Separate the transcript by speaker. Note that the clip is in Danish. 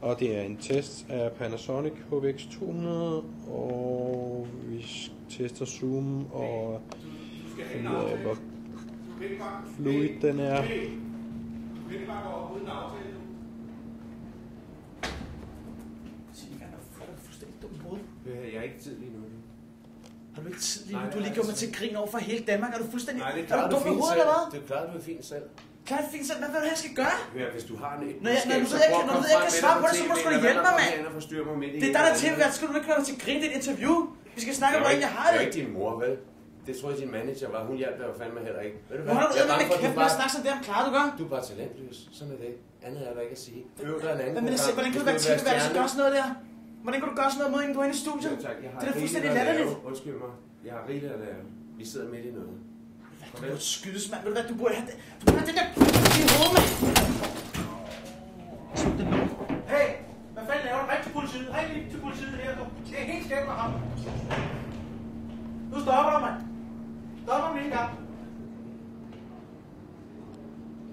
Speaker 1: Og det er en test af Panasonic HVX200, og vi tester zoom og finde ud af, hvor fluid den er.
Speaker 2: Jeg har ikke tid lige nu.
Speaker 3: Har du ikke tid lige nu? Du har lige gjort mig til grin over for hele Danmark. Er du fuldstændig...
Speaker 2: Nej, det er klart,
Speaker 3: du dum i hovedet, eller hvad?
Speaker 2: Det er klart, du er fint selv.
Speaker 3: Klart, det er fint selv. Hvad vil du have, jeg skal gøre?
Speaker 2: Hør, hvis du har en...
Speaker 3: Når du ved, jeg kan svare på det, så må du sgu da hjælpe mig, mand. Det er dig, der er tv-vært. Skal du ikke gøre mig til grin? Det er et interview. Vi skal snakke om, hvordan jeg har det.
Speaker 2: Det er ikke din mor, vel? Det tror jeg, din manager var. Hun hjalp dig jo fandme heller ikke. Ved du hvad?
Speaker 3: Hvor har du med kæft med at snakke sådan der om klar, du gør?
Speaker 2: Du er bare talentløs. Sådan er det. Andet er der ikke at sige. Øv dig en anden.
Speaker 3: Men hvordan kan du være tv-vært, så gøre sådan noget der? Hvordan kan du gøre sådan noget mod, inden du er inde i studiet? Det er da fuldstændig latterligt.
Speaker 2: Undskyld mig. Jeg har rigeligt at lave. Vi sidder midt i noget.
Speaker 3: Du burde skydes, mand. Ved du hvad, du burde have det. Du burde have det der i hovedet, mand. Hey, hvad fanden laver du? Ring til politiet. Ring lige til politiet her, du. Det er helt skæmt med ham. Nu stopper du, mand.